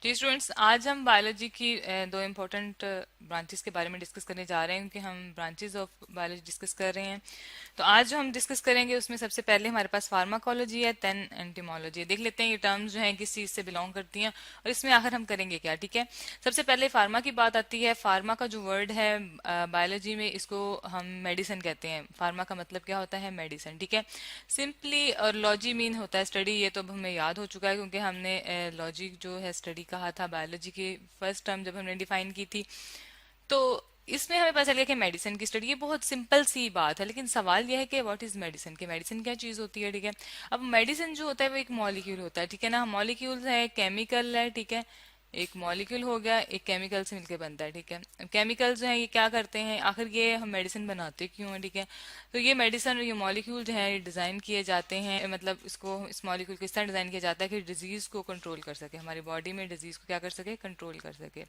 जी students, आज हम biology की दो इम्पोर्टेंट ब्रांचेस के बारे में डिस्कस करने जा रहे हैं, क्योंकि हम ब्रांचेस ऑफ बायोलॉजी डिस्कस कर रहे हैं। तो आज जो हम डिस्कस करेंगे उसमें सबसे पहले हमारे पास फार्माकोलॉजी है, देन एंटीमोलॉजी है। देख लेते हैं ये टर्म्स जो हैं किस चीज से बिलोंग करती हैं और इसमें आखिर हम करेंगे क्या। ठीक है, सबसे पहले फार्मा की बात आती है। फार्मा का जो वर्ड है बायोलॉजी में, इसको हम मेडिसिन कहते हैं। फार्मा का मतलब क्या होता है? मेडिसिन। ठीक है, सिंपली। और लॉजी मीन होता है स्टडी। ये तो अब हमें याद हो चुका है, क्योंकि हमने लॉजी जो है स्टडी कहा था बायोलॉजी की फर्स्ट टर्म जब हमने डिफाइन की थी। तो इसमें हमें पता चल गया कि मेडिसिन की स्टडी। ये बहुत सिंपल सी बात है, लेकिन सवाल यह है कि व्हाट इज मेडिसिन, कि मेडिसिन क्या चीज होती है। ठीक है, अब मेडिसिन जो होता है वो एक मॉलिक्यूल होता है। ठीक है ना, मॉलिक्यूल है, केमिकल है। ठीक है, एक मॉलिक्यूल हो गया, एक केमिकल से मिलकर बनता है। ठीक है, केमिकल जो है ये क्या करते हैं, आखिर ये हम मेडिसिन बनाते क्यों हैं। ठीक है, तो ये मेडिसिन और ये मॉलिक्यूल जो है ये डिजाइन किए जाते हैं, मतलब इसको, इस मॉलिक्यूल को इस तरह डिजाइन किया जाता है कि डिजीज को कंट्रोल कर सके, हमारी बॉडी में डिजीज को क्या कर सके, कंट्रोल कर सके।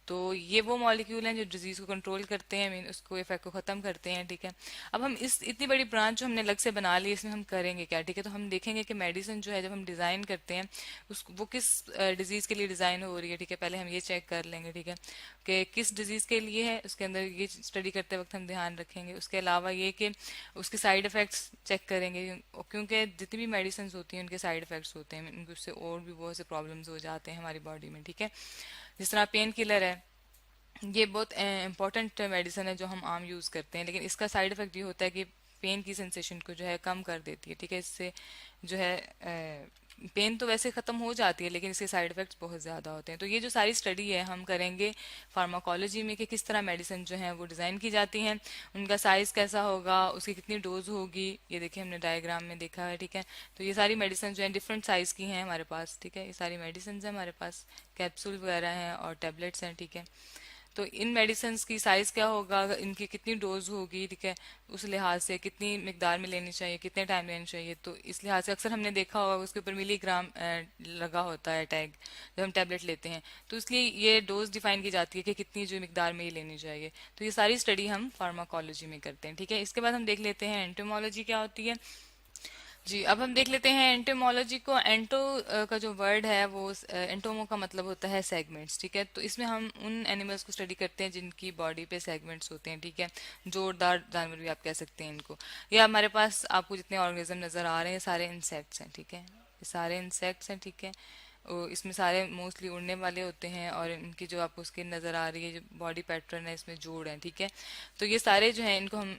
तो ये वो मॉलिक्यूल हैं जो डिजीज को कंट्रोल करते हैं, मीन उसको, इफेक्ट को खत्म करते हैं। ठीक है, अब हम इस इतनी बड़ी ब्रांच जो हमने अलग से बना ली, इसमें हम करेंगे क्या। ठीक है, तो हम देखेंगे कि मेडिसिन जो है जब हम डिजाइन करते हैं उस वो किस डिजीज के लिए डिजाइन हो रही है। ठीक है, पहले हम ये चेक कर लेंगे। ठीक है, कि किस डिजीज के लिए है, उसके अंदर ये स्टडी करते वक्त हम ध्यान रखेंगे। उसके अलावा ये कि उसके साइड इफेक्ट्स चेक करेंगे, क्योंकि जितनी भी मेडिसिन होती हैं उनके साइड इफेक्ट्स होते हैं, उनके उससे और भी बहुत से प्रॉब्लम्स हो जाते हैं हमारी बॉडी में। ठीक है, जिस तरह पेन किलर है, ये बहुत इंपॉर्टेंट मेडिसिन है जो हम आम यूज करते हैं, लेकिन इसका साइड इफेक्ट ये होता है कि पेन की सेंसेशन को जो है कम कर देती है। ठीक है, इससे जो है पेन तो वैसे खत्म हो जाती है, लेकिन इसके साइड इफेक्ट्स बहुत ज्यादा होते हैं। तो ये जो सारी स्टडी है हम करेंगे फार्माकोलॉजी में, कि किस तरह मेडिसिन जो है वो डिजाइन की जाती हैं, उनका साइज कैसा होगा, उसकी कितनी डोज होगी। ये देखिए हमने डायग्राम में देखा है। ठीक है, तो ये सारी मेडिसिन जो है डिफरेंट साइज की हैं हमारे पास। ठीक है, ये सारी मेडिसिन है हमारे पास, कैप्सूल वगैरह हैं और टेबलेट्स हैं। ठीक है, तो इन मेडिसिन की साइज क्या होगा, इनकी कितनी डोज होगी। ठीक है, उस लिहाज से कितनी मिकदार में लेनी चाहिए, कितने टाइम लेनी चाहिए। तो इस लिहाज से अक्सर हमने देखा होगा उसके ऊपर मिलीग्राम लगा होता है टैग, जब हम टेबलेट लेते हैं। तो इसलिए ये डोज डिफाइन की जाती है कि कितनी जो मिकदार में ये लेनी चाहिए। तो ये सारी स्टडी हम फार्माकोलॉजी में करते हैं। ठीक है, इसके बाद हम देख लेते हैं एंटोमोलॉजी क्या होती है। जी, अब हम देख लेते हैं एंटोमोलॉजी को। एंटो का जो वर्ड है वो एंटोमो का मतलब होता है सेगमेंट्स। ठीक है, तो इसमें हम उन एनिमल्स को स्टडी करते हैं जिनकी बॉडी पे सेगमेंट्स होते हैं। ठीक है, जोरदार जानवर भी आप कह सकते हैं इनको। ये हमारे पास आपको जितने ऑर्गेनिज्म नजर आ रहे हैं सारे इंसेक्ट्स हैं। ठीक है, ये सारे इंसेक्ट्स हैं। ठीक है, इसमें सारे मोस्टली उड़ने वाले होते हैं, और इनकी जो आपको स्किन नजर आ रही है, जो बॉडी पैटर्न है, इसमें जोड़ है। ठीक है, तो ये सारे जो हैं इनको हम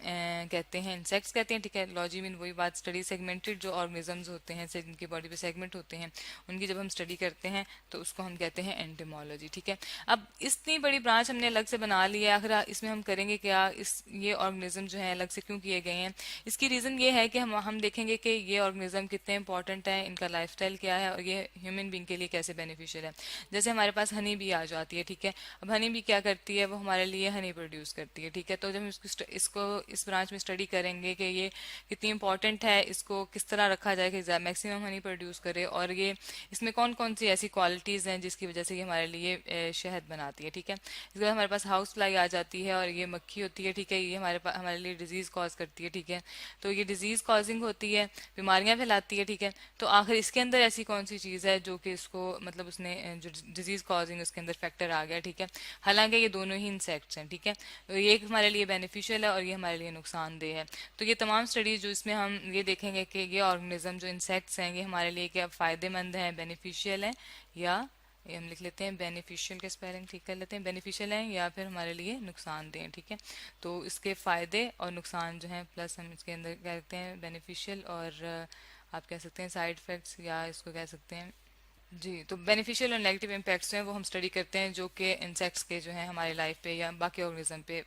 कहते हैं इंसेक्ट्स कहते हैं। ठीक है, लॉजी मीन वही बात, स्टडी सेगमेंटेड जो ऑर्गेनिजम्स होते हैं जिनकी बॉडी पे सेगमेंट होते हैं, उनकी जब हम स्टडी करते हैं तो उसको हम कहते हैं एंटोमोलॉजी। ठीक है, अब इतनी बड़ी ब्रांच हमने अलग से बना ली है, आखिर इसमें हम करेंगे क्या, इस ये ऑर्गेनिज्म जो है अलग से क्यों किए गए हैं। इसकी रीजन ये है कि हम देखेंगे कि ये ऑर्गेनिज्म कितने इंपॉर्टेंट है, इनका लाइफस्टाइल क्या है, और ये ह्यूमन बींग के लिए कैसे बेनिफिशियल है। जैसे हमारे पास हनी बी आ जाती है। ठीक है, अब हनी बी क्या करती है, वो हमारे लिए हनी प्रोड्यूस करती है। ठीक है, तो जब हम इसको इस ब्रांच में स्टडी करेंगे कि ये कितनी इंपॉर्टेंट है, इसको किस तरह रखा जाए कि मैक्सिमम हनी प्रोड्यूस करे, और ये इसमें कौन कौन सी ऐसी क्वालिटीज हैं जिसकी वजह से ये हमारे लिए शहद बनाती है। ठीक है, इसके बाद हमारे पास हाउस फ्लाई आ जाती है, और ये मक्खी होती है। ठीक है, ये हमारे पास हमारे लिए डिजीज कॉज करती है। ठीक है, तो ये डिजीज कॉजिंग होती है, बीमारियां फैलाती है। ठीक है, तो आखिर इसके अंदर ऐसी कौन सी चीज है जो कि इसको, मतलब उसने जो डिजीज कॉजिंग उसके अंदर फैक्टर आ गया। ठीक है, हालांकि ये दोनों ही इंसेक्ट्स हैं। ठीक है, तो ये हमारे लिए बेनिफिशियल है और ये हमारे लिए नुकसानदेह है। तो ये तमाम स्टडीज जो इसमें हम ये देखेंगे कि ये ऑर्गेनिज्म जो इंसेक्ट्स हैं ये हमारे लिए क्या फायदेमंद है, बेनिफिशियल है, या ये हम लिख लेते हैं बेनिफिशियल के स्पेलिंग ठीक कर लेते हैं, बेनिफिशियल है या फिर हमारे लिए नुकसानदेह हैं। ठीक है, तो इसके फायदे और नुकसान जो हैं, प्लस हम इसके अंदर कहते हैं बेनिफिशियल, और आप कह सकते हैं साइड इफेक्ट्स, या इसको कह सकते हैं। जी, तो बेनिफिशियल और नेगेटिव इम्पैक्ट्स हैं वो हम स्टडी करते हैं, जो कि इंसेक्ट्स के जो है हमारी लाइफ पे या बाकी ऑर्गेनिज्म पे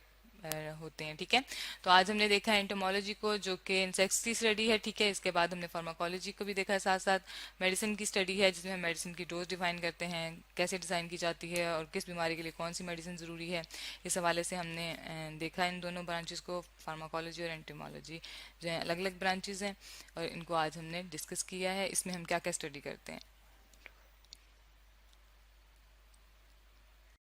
होते हैं। ठीक है, तो आज हमने देखा एंटोमोलॉजी को जो कि इंसेक्ट्स की स्टडी है। ठीक है, इसके बाद हमने फार्माकोलॉजी को भी देखा है, साथ साथ मेडिसिन की स्टडी है जिसमें हम मेडिसिन की डोज डिफाइन करते हैं, कैसे डिजाइन की जाती है, और किस बीमारी के लिए कौन सी मेडिसिन जरूरी है। इस हवाले से हमने देखा इन दोनों ब्रांचेस को, फार्माकोलॉजी और एंटोमोलॉजी जो है अलग अलग ब्रांचेस हैं, और इनको आज हमने डिस्कस किया है इसमें हम क्या क्या स्टडी करते हैं।